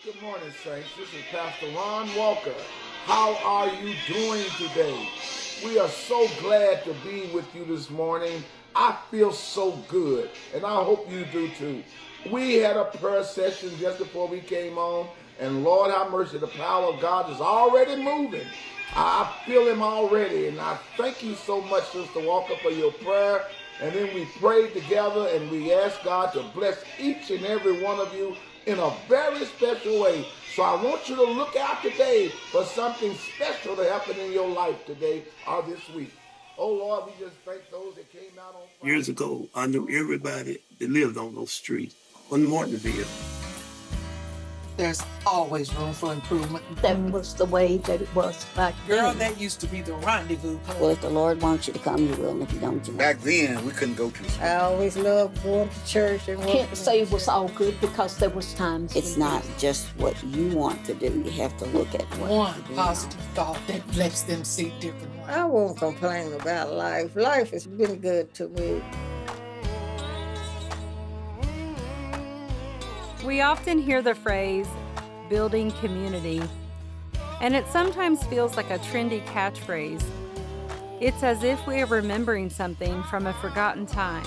Good morning, Saints. This is Pastor Ron Walker. How are you doing today? We are so glad to be with you this morning. I feel so good, and I hope you do too. We had a prayer session just before we came on, and Lord have mercy, the power of God is already moving. I feel Him already, and I thank you so much, Sister Walker, for your prayer. And then we prayed together and we asked God to bless each and every one of you in a very special way. So I want you to look out today for something special to happen in your life today or this week. Oh Lord, we just thank those that came out on Friday. Years ago, I knew everybody that lived on those streets on Martinsville. There's always room for improvement. That was the way that it was back Girl, then. that used to be the rendezvous place. Well, if the Lord wants you to come, you will, and if you don't, you won't. Back then, we couldn't go to school. I always loved going to church and Can't say it was all good because there was times. It's not just what you want to do. You have to look at what One you do. positive thought that lets them see differently. I won't complain about life. Life has been good to me. We often hear the phrase, building community, and it sometimes feels like a trendy catchphrase. It's as if we are remembering something from a forgotten time.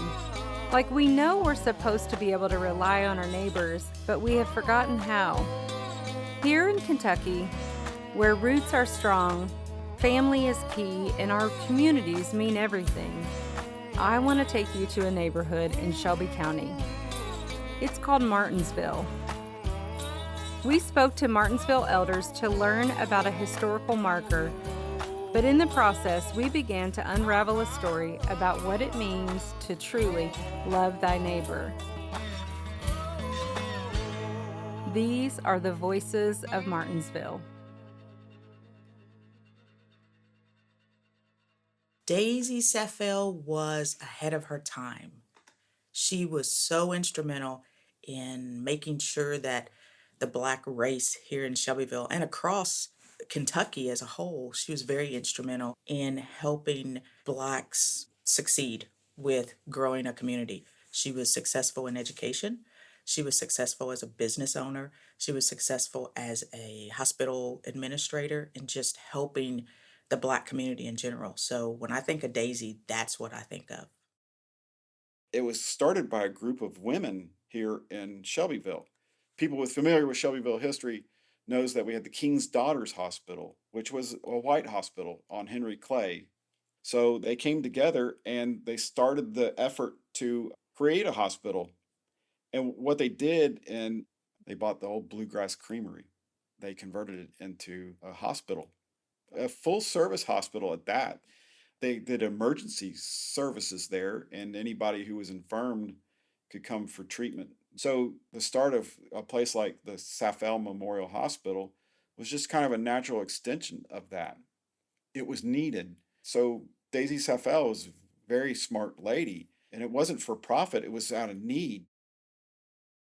Like we know we're supposed to be able to rely on our neighbors, but we have forgotten how. Here in Kentucky, where roots are strong, family is key, and our communities mean everything, I want to take you to a neighborhood in Shelby County. It's called Martinsville. We spoke to Martinsville elders to learn about a historical marker, but in the process, we began to unravel a story about what it means to truly love thy neighbor. These are the voices of Martinsville. Daisy Seffel was ahead of her time. She was so instrumental in making sure that the Black race here in Shelbyville and across Kentucky as a whole, she was very instrumental in helping Blacks succeed with growing a community. She was successful in education. She was successful as a business owner. She was successful as a hospital administrator and just helping the Black community in general. So when I think of Daisy, that's what I think of. It was started by a group of women here in Shelbyville. People with familiar with Shelbyville history knows that we had the King's Daughters Hospital, which was a white hospital on Henry Clay. So they came together and they started the effort to create a hospital. And what they did, and they bought the old Bluegrass Creamery. They converted it into a hospital, a full service hospital at that. They did emergency services there, and anybody who was infirmed could come for treatment. So the start of a place like the Safel Memorial Hospital was just kind of a natural extension of that. It was needed. So Daisy Safel was a very smart lady, and it wasn't for profit, it was out of need.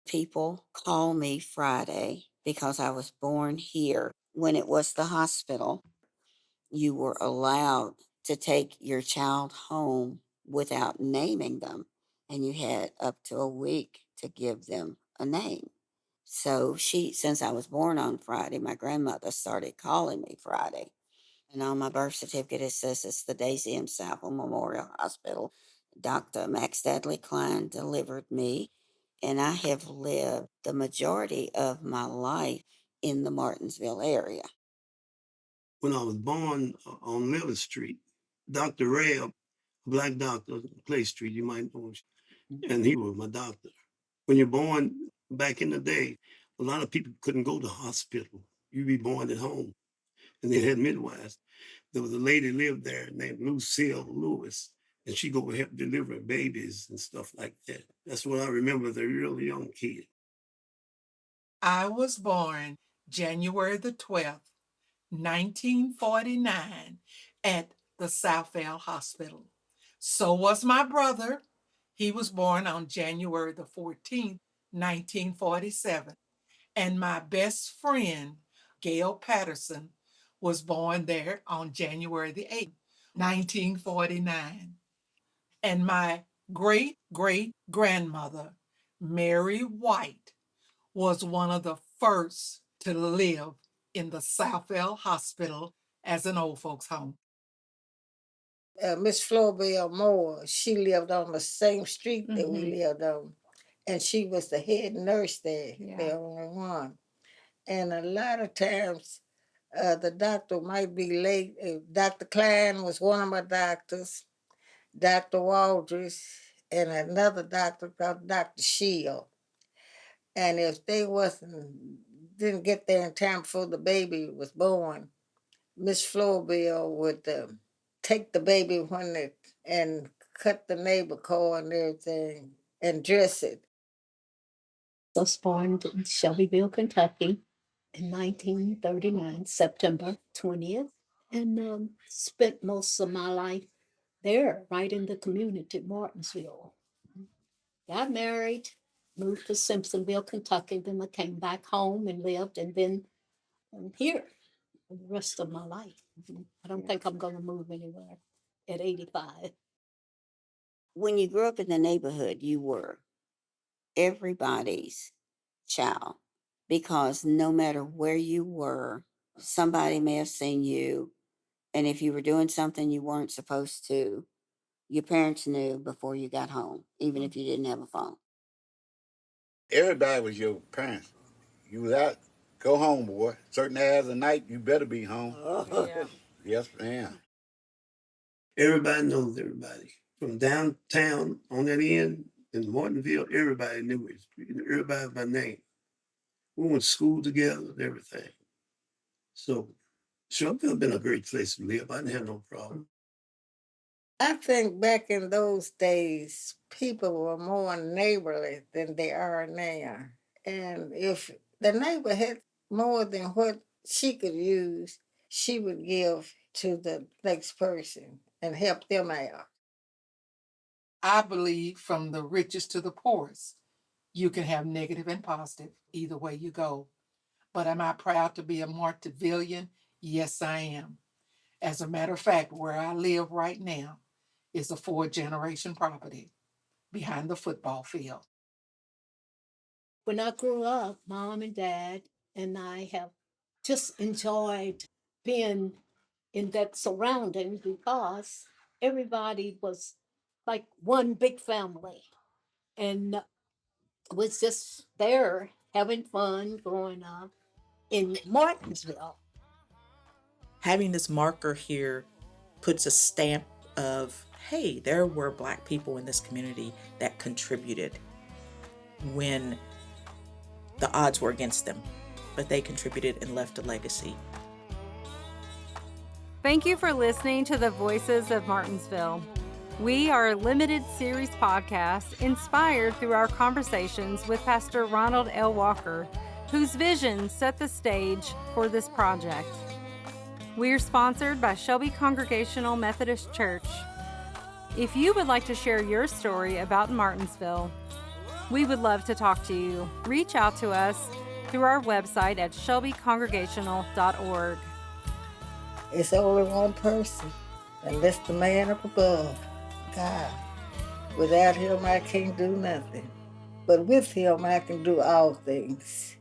People call me Friday because I was born here. When it was the hospital, you were allowed to take your child home without naming them, and you had up to a week to give them a name. So since I was born on Friday, my grandmother started calling me Friday. And on my birth certificate, it says it's the Daisy M. Sapple Memorial Hospital. Dr. Max Dudley Klein delivered me, and I have lived the majority of my life in the Martinsville area. When I was born on Miller Street, Dr. Reb, a black doctor, Clay Street, you might know him, and he was my doctor. When you're born back in the day, a lot of people couldn't go to hospital. You'd be born at home, and they had midwives. There was a lady lived there named Lucille Lewis, and she go help deliver babies and stuff like that. That's what I remember as a really young kid. I was born January the 12th, 1949, at the Southvale Hospital. So was my brother. He was born on January the 14th, 1947. And my best friend, Gail Patterson, was born there on January the 8th, 1949. And my great great grandmother, Mary White, was one of the first to live in the Southfield Hospital as an old folks home. Miss Floribel Moore, she lived on the same street that we lived on. And she was the head nurse there, the only one. And a lot of times, the doctor might be late. Dr. Klein was one of my doctors, Dr. Waldridge, and another doctor called Dr. Shield. And if they didn't get there in time before the baby was born, Miss Floribel would take the baby and cut the neighbor cord and everything and dress it. I was born in Shelbyville, Kentucky in 1939, September 20th, and spent most of my life there, right in the community, Martinsville. Got married, moved to Simpsonville, Kentucky, then I came back home and lived, and then I'm here for the rest of my life. I don't think I'm going to move anywhere at 85. When you grew up in the neighborhood, you were everybody's child because no matter where you were, somebody may have seen you. And if you were doing something you weren't supposed to, your parents knew before you got home, even if you didn't have a phone. Everybody was your parents. You was out, go home, boy. Certain hours of night, you better be home. Yes, ma'am. Everybody knows everybody. From downtown on that end in Martinsville, everybody knew it. Everybody by name. We went to school together and everything. So Shelbyville been a great place to live. I didn't have no problem. I think back in those days, people were more neighborly than they are now. And if the neighbor had more than what she could use, she would give to the next person and help them out. I believe from the richest to the poorest, you can have negative and positive either way you go. But am I proud to be a Martinvillian? Yes, I am. As a matter of fact, where I live right now is a 4-generation property behind the football field. When I grew up, mom and dad and I have just enjoyed being in that surrounding because everybody was like one big family and was just there having fun growing up in Martinsville. Having this marker here puts a stamp of, hey, there were Black people in this community that contributed when the odds were against them, but they contributed and left a legacy. Thank you for listening to the Voices of Martinsville. We are a limited series podcast inspired through our conversations with Pastor Ronald L. Walker, whose vision set the stage for this project. We are sponsored by Shelby Congregational Methodist Church. If you would like to share your story about Martinsville, we would love to talk to you. Reach out to us through our website at shelbycongregational.org. It's only one person, and that's the man up above, God. Without him, I can't do nothing. But with him, I can do all things.